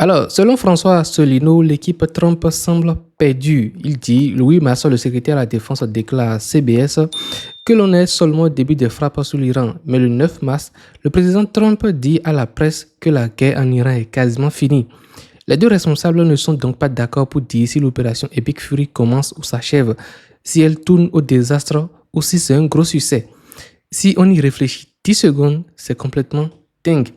Alors, selon François Asselineau, l'équipe Trump semble perdue. Il dit, Louis Masson, le secrétaire à la défense, déclare à CBS que l'on est seulement au début des frappes sur l'Iran. Mais le 9 mars, le président Trump dit à la presse que la guerre en Iran est quasiment finie. Les deux responsables ne sont donc pas d'accord pour dire si l'opération Epic Fury commence ou s'achève, si elle tourne au désastre ou si c'est un gros succès. Si on y réfléchit 10 secondes, c'est complètement dingue.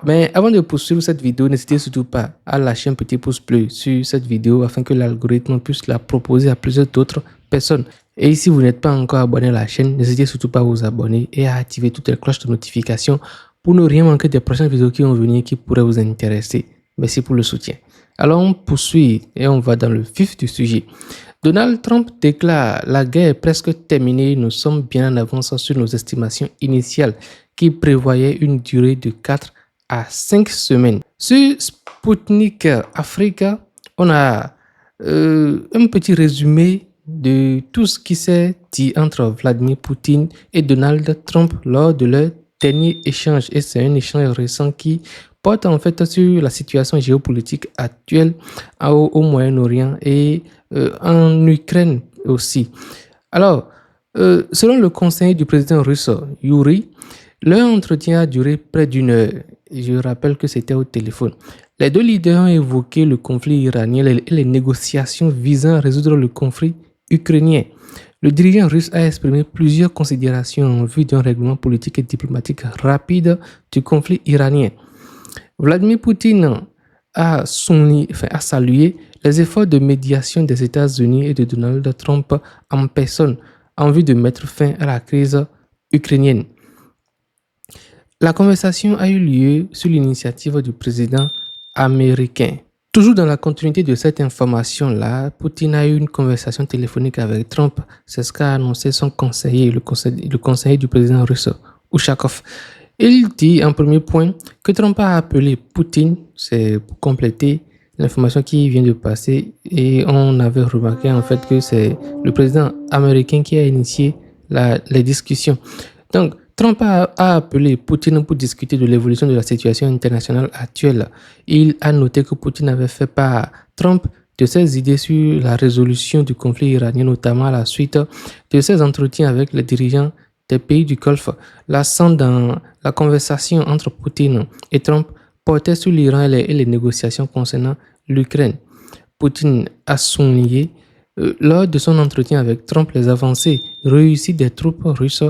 Mais avant de poursuivre cette vidéo, n'hésitez surtout pas à lâcher un petit pouce bleu sur cette vidéo afin que l'algorithme puisse la proposer à plusieurs d'autres personnes. Et si vous n'êtes pas encore abonné à la chaîne, n'hésitez surtout pas à vous abonner et à activer toutes les cloches de notification pour ne rien manquer des prochaines vidéos qui vont venir qui pourraient vous intéresser. Merci pour le soutien. Alors on poursuit et on va dans le vif du sujet. Donald Trump déclare « La guerre est presque terminée, nous sommes bien en avance sur nos estimations initiales qui prévoyaient une durée de 4 à 5 semaines. » Sur Sputnik Africa, on a un petit résumé de tout ce qui s'est dit entre Vladimir Poutine et Donald Trump lors de leur dernier échange. Et c'est un échange récent qui porte en fait sur la situation géopolitique actuelle au Moyen-Orient et en Ukraine aussi. Alors, selon le conseiller du président russe, Yuri, leur entretien a duré près d'une heure. Je rappelle que c'était au téléphone. Les deux leaders ont évoqué le conflit iranien et les négociations visant à résoudre le conflit ukrainien. Le dirigeant russe a exprimé plusieurs considérations en vue d'un règlement politique et diplomatique rapide du conflit iranien. Vladimir Poutine a salué les efforts de médiation des États-Unis et de Donald Trump en personne en vue de mettre fin à la crise ukrainienne. La conversation a eu lieu sur l'initiative du président américain. Toujours dans la continuité de cette information-là, Poutine a eu une conversation téléphonique avec Trump. C'est ce qu'a annoncé son conseiller, le conseiller du président russe, Ushakov. Il dit en premier point que Trump a appelé Poutine, c'est pour compléter l'information qui vient de passer, et on avait remarqué en fait que c'est le président américain qui a initié les discussions. Donc, Trump a appelé Poutine pour discuter de l'évolution de la situation internationale actuelle. Il a noté que Poutine avait fait part à Trump de ses idées sur la résolution du conflit iranien, notamment à la suite de ses entretiens avec les dirigeants des pays du Golfe. L'accent dans la conversation entre Poutine et Trump portait sur l'Iran et les négociations concernant l'Ukraine. Poutine a souligné lors de son entretien avec Trump les avancées réussies des troupes russes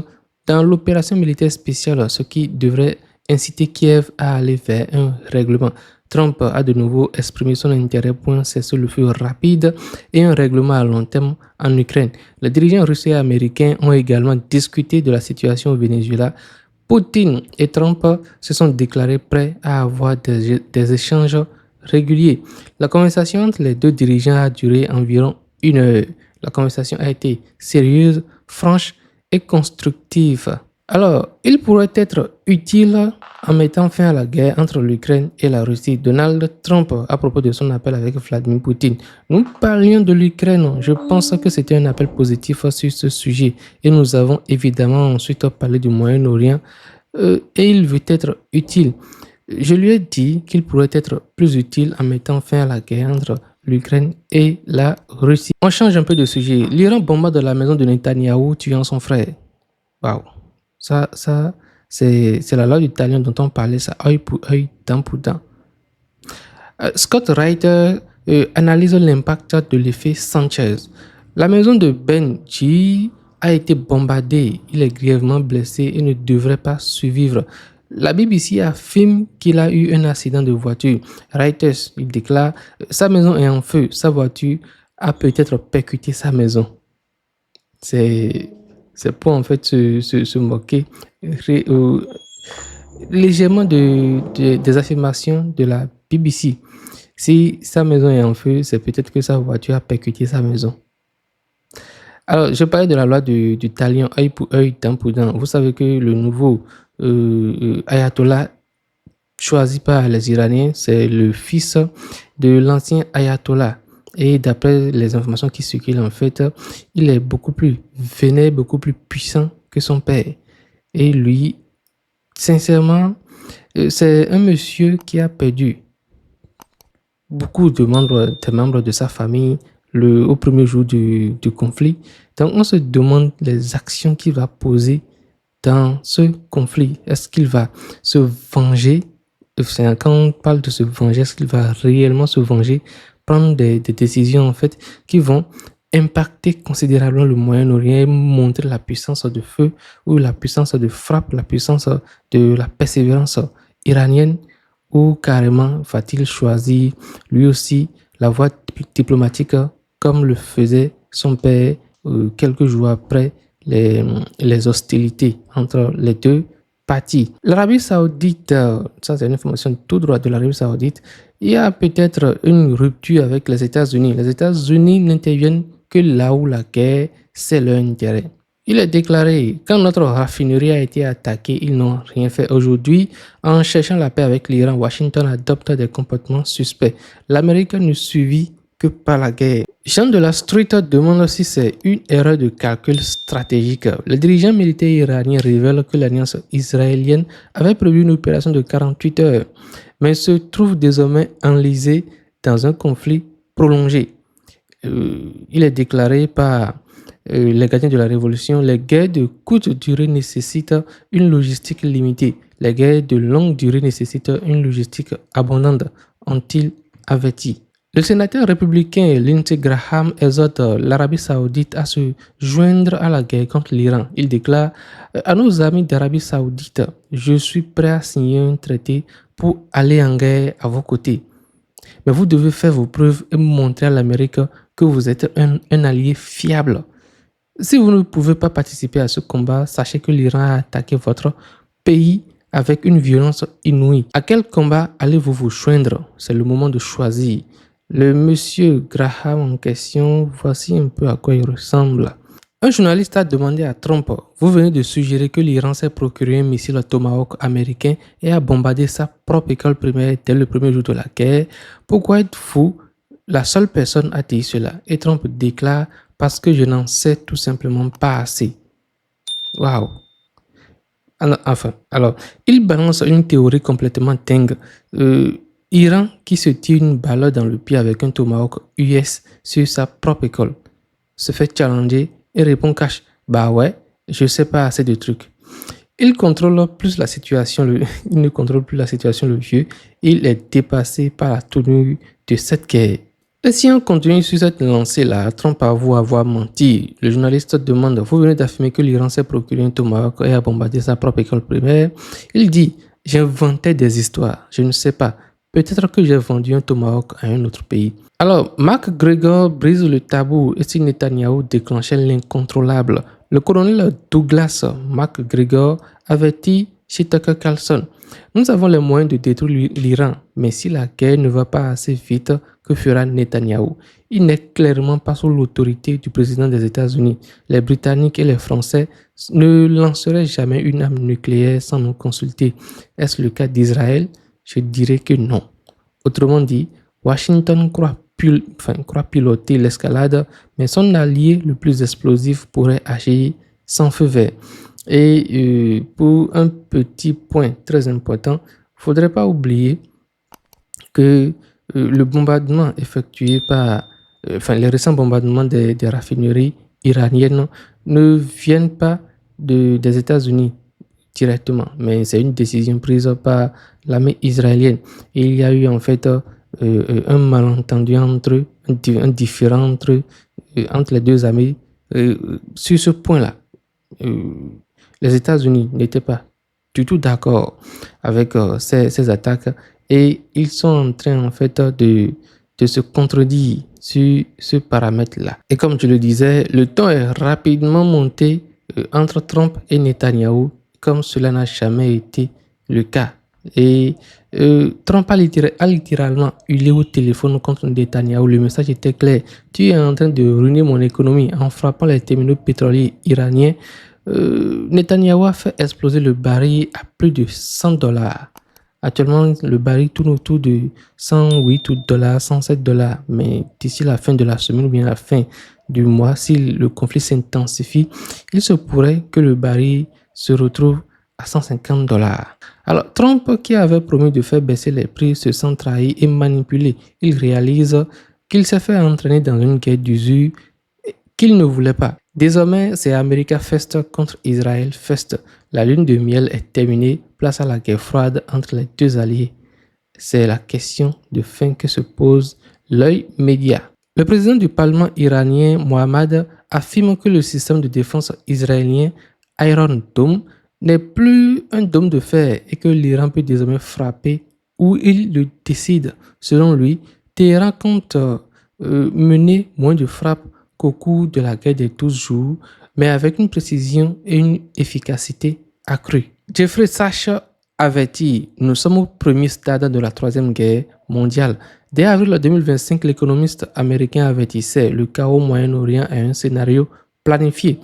dans l'opération militaire spéciale, ce qui devrait inciter Kiev à aller vers un règlement. Trump a de nouveau exprimé son intérêt pour un cessez-le-feu rapide et un règlement à long terme en Ukraine. Les dirigeants russes et américains ont également discuté de la situation au Venezuela. Poutine et Trump se sont déclarés prêts à avoir des échanges réguliers. La conversation entre les deux dirigeants a duré environ une heure. La conversation a été sérieuse, franche et constructive. Alors, il pourrait être utile en mettant fin à la guerre entre l'Ukraine et la Russie. Donald Trump, à propos de son appel avec Vladimir Poutine. Nous parlions de l'Ukraine. Je pense que c'était un appel positif sur ce sujet. Et nous avons évidemment ensuite parlé du Moyen-Orient. Et il veut être utile. Je lui ai dit qu'il pourrait être plus utile en mettant fin à la guerre entre l'Ukraine et la Russie. On change un peu de sujet. L'Iran bombarde la maison de Netanyahou tuant son frère. Waouh. Ça c'est la loi du talion dont on parlait, ça, œil pour œil, dent pour dent. Scott Reiter analyse l'impact de l'effet Sanchez. La maison de Benji a été bombardée. Il est grièvement blessé et ne devrait pas survivre. La BBC affirme qu'il a eu un accident de voiture. Reuters, il déclare « Sa maison est en feu. Sa voiture a peut-être percuté sa maison. » C'est pour en fait se moquer légèrement des affirmations de la BBC. Si sa maison est en feu, c'est peut-être que sa voiture a percuté sa maison. Alors, je parlais de la loi du talion, œil pour œil, dent pour dent. Vous savez que le nouveau ayatollah choisi par les Iraniens, c'est le fils de l'ancien ayatollah. Et d'après les informations qui circulent, en fait, il est beaucoup plus vénère, beaucoup plus puissant que son père. Et lui, sincèrement, c'est un monsieur qui a perdu beaucoup de des membres de sa famille au premier jour du conflit. Donc, on se demande les actions qu'il va poser dans ce conflit. Est-ce qu'il va se venger? Quand on parle de se venger, est-ce qu'il va réellement se venger? Prendre des décisions, en fait, qui vont impacter considérablement le Moyen-Orient et montrer la puissance de feu ou la puissance de frappe, la puissance de la persévérance iranienne, ou carrément va-t-il choisir lui aussi la voie diplomatique comme le faisait son père quelques jours après les hostilités entre les deux parties. L'Arabie Saoudite, ça c'est une information tout droit de l'Arabie Saoudite, il y a peut-être une rupture avec les États-Unis. Les États-Unis n'interviennent que là où la guerre, c'est leur intérêt. Il est déclaré, quand notre raffinerie a été attaquée, ils n'ont rien fait. Aujourd'hui, en cherchant la paix avec l'Iran, Washington adopte des comportements suspects. L'Amérique ne suivit que par la guerre. Jean de la Street demande si c'est une erreur de calcul stratégique. Le dirigeant militaire iranien révèle que l'alliance israélienne avait prévu une opération de 48 heures, mais se trouve désormais enlisée dans un conflit prolongé. Il est déclaré par les gardiens de la révolution: les guerres de courte durée nécessitent une logistique limitée. Les guerres de longue durée nécessitent une logistique abondante, ont-ils averti. Le sénateur républicain Lindsey Graham exhorte l'Arabie Saoudite à se joindre à la guerre contre l'Iran. Il déclare à nos amis d'Arabie Saoudite: je suis prêt à signer un traité pour aller en guerre à vos côtés. Mais vous devez faire vos preuves et montrer à l'Amérique que vous êtes un allié fiable. Si vous ne pouvez pas participer à ce combat, sachez que l'Iran a attaqué votre pays avec une violence inouïe. À quel combat allez-vous vous joindre? C'est le moment de choisir. Le monsieur Graham en question, voici un peu à quoi il ressemble. Un journaliste a demandé à Trump: vous venez de suggérer que l'Iran s'est procuré un missile Tomahawk américain et a bombardé sa propre école primaire dès le premier jour de la guerre. Pourquoi êtes-vous la seule personne à dire cela? Et Trump déclare: parce que je n'en sais tout simplement pas assez. Waouh! Enfin, alors, il balance une théorie complètement dingue. Iran qui se tire une balle dans le pied avec un Tomahawk US sur sa propre école se fait challenger et répond cash: bah ouais, je sais pas assez de trucs. Il contrôle plus la situation, il ne contrôle plus la situation, le vieux. Il est dépassé par la tenue de cette guerre. Et si on continue sur cette lancée-là, Trump avoue avoir menti. Le journaliste demande: vous venez d'affirmer que l'Iran s'est procuré un Tomahawk et a bombardé sa propre école primaire. Il dit: j'inventais des histoires, je ne sais pas. Peut-être que j'ai vendu un Tomahawk à un autre pays. Alors, McGregor brise le tabou et si Netanyahou déclenchait l'incontrôlable. Le colonel Douglas McGregor avertit chez Tucker Carlson: nous avons les moyens de détruire l'Iran, mais si la guerre ne va pas assez vite, que fera Netanyahou? Il n'est clairement pas sous l'autorité du président des États-Unis. Les Britanniques et les Français ne lanceraient jamais une arme nucléaire sans nous consulter. Est-ce le cas d'Israël? Je dirais que non. Autrement dit, Washington croit piloter l'escalade, mais son allié le plus explosif pourrait agir sans feu vert. Et pour un petit point très important, il ne faudrait pas oublier que le bombardement effectué par, les récents bombardements des raffineries iraniennes ne viennent pas des États-Unis directement, mais c'est une décision prise par l'armée israélienne. Et il y a eu en fait un malentendu un différend entre les deux armées sur ce point-là. Les États-Unis n'étaient pas du tout d'accord avec ces attaques et ils sont en train en fait de se contredire sur ce paramètre-là. Et comme je le disais, le ton est rapidement monté entre Trump et Netanyahou, comme cela n'a jamais été le cas. Et Trump a littéralement hurlé au téléphone contre Netanyahou. Le message était clair: tu es en train de ruiner mon économie en frappant les terminaux pétroliers iraniens. Netanyahou a fait exploser le baril à plus de $100. Actuellement, le baril tourne autour de $108, $107. Mais d'ici la fin de la semaine ou bien la fin du mois, si le conflit s'intensifie, il se pourrait que le baril se retrouve à $150. Alors, Trump, qui avait promis de faire baisser les prix, se sent trahi et manipulé. Il réalise qu'il s'est fait entraîner dans une guerre d'usure qu'il ne voulait pas. Désormais, c'est America First contre Israël First. La lune de miel est terminée, place à la guerre froide entre les deux alliés. C'est la question de fin que se pose l'œil média. Le président du Parlement iranien, Mohammad, affirme que le système de défense israélien Iron Dome n'est plus un dôme de fer et que l'Iran peut désormais frapper où il le décide. Selon lui, Téhéran compte mener moins de frappes qu'au cours de la guerre des 12 jours, mais avec une précision et une efficacité accrues. Jeffrey Sachs avertit, nous sommes au premier stade de la troisième guerre mondiale. Dès avril 2025, l'économiste américain avertissait le chaos au Moyen-Orient est un scénario planifié.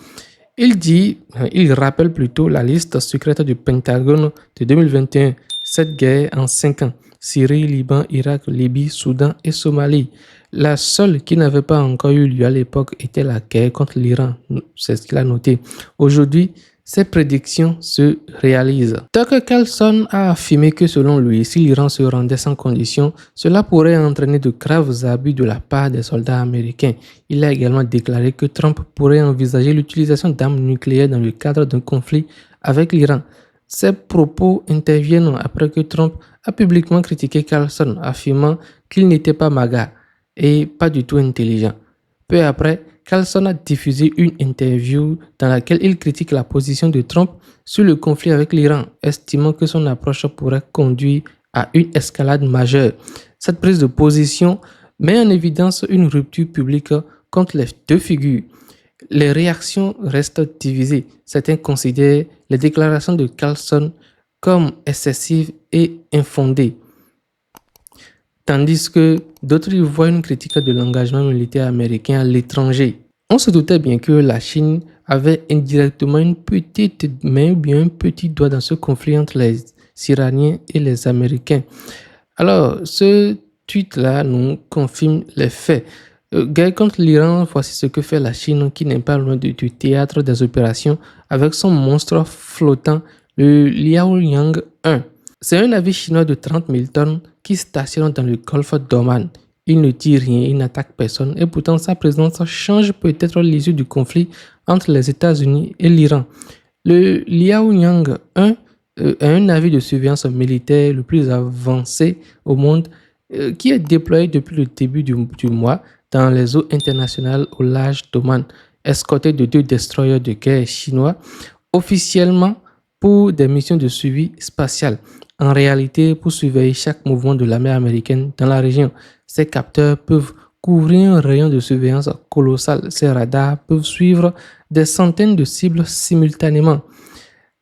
Il rappelle plutôt la liste secrète du Pentagone de 2021, 7 guerres en 5 ans, Syrie, Liban, Irak, Libye, Soudan et Somalie. La seule qui n'avait pas encore eu lieu à l'époque était la guerre contre l'Iran, c'est ce qu'il a noté. Aujourd'hui, ces prédictions se réalisent. Tucker Carlson a affirmé que selon lui, si l'Iran se rendait sans condition, cela pourrait entraîner de graves abus de la part des soldats américains. Il a également déclaré que Trump pourrait envisager l'utilisation d'armes nucléaires dans le cadre d'un conflit avec l'Iran. Ces propos interviennent après que Trump a publiquement critiqué Carlson, affirmant qu'il n'était pas MAGA et pas du tout intelligent. Peu après, Carlson a diffusé une interview dans laquelle il critique la position de Trump sur le conflit avec l'Iran, estimant que son approche pourrait conduire à une escalade majeure. Cette prise de position met en évidence une rupture publique contre les deux figures. Les réactions restent divisées. Certains considèrent les déclarations de Carlson comme excessives et infondées, tandis que d'autres y voient une critique de l'engagement militaire américain à l'étranger. On se doutait bien que la Chine avait indirectement une petite main ou bien un petit doigt dans ce conflit entre les Iraniens et les Américains. Alors, ce tweet-là nous confirme les faits. Guerre contre l'Iran, voici ce que fait la Chine qui n'est pas loin du théâtre des opérations avec son monstre flottant, le Liaoyang 1. C'est un navire chinois de 30 000 tonnes qui stationne dans le golfe d'Oman. Il ne tire rien, il n'attaque personne et pourtant sa présence change peut-être l'issue du conflit entre les États-Unis et l'Iran. Le Liaoyang 1 est un navire de surveillance militaire le plus avancé au monde qui est déployé depuis le début du mois dans les eaux internationales au large d'Oman, escorté de 2 destroyers de guerre chinois, officiellement pour des missions de suivi spatial. En réalité, pour surveiller chaque mouvement de la mer américaine dans la région, ces capteurs peuvent couvrir un rayon de surveillance colossal. Ces radars peuvent suivre des centaines de cibles simultanément.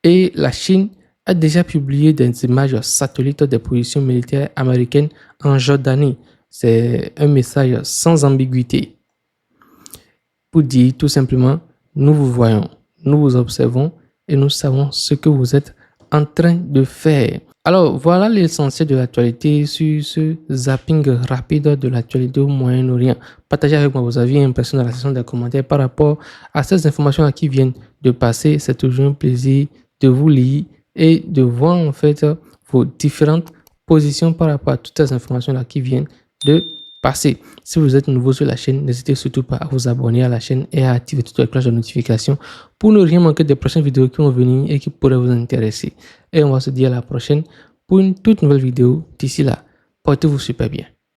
Et la Chine a déjà publié des images satellites des positions militaires américaines en Jordanie. C'est un message sans ambiguïté pour dire tout simplement, nous vous voyons, nous vous observons et nous savons ce que vous êtes en train de faire. Alors, voilà l'essentiel de l'actualité sur ce zapping rapide de l'actualité au Moyen-Orient. Partagez avec moi vos avis et impressions dans la section des commentaires par rapport à ces informations qui viennent de passer. C'est toujours un plaisir de vous lire et de voir en fait vos différentes positions par rapport à toutes ces informations qui viennent de passer. Si vous êtes nouveau sur la chaîne, n'hésitez surtout pas à vous abonner à la chaîne et à activer toutes les cloches de notification pour ne rien manquer des prochaines vidéos qui vont venir et qui pourraient vous intéresser. Et on va se dire à la prochaine pour une toute nouvelle vidéo. D'ici là, portez-vous super bien.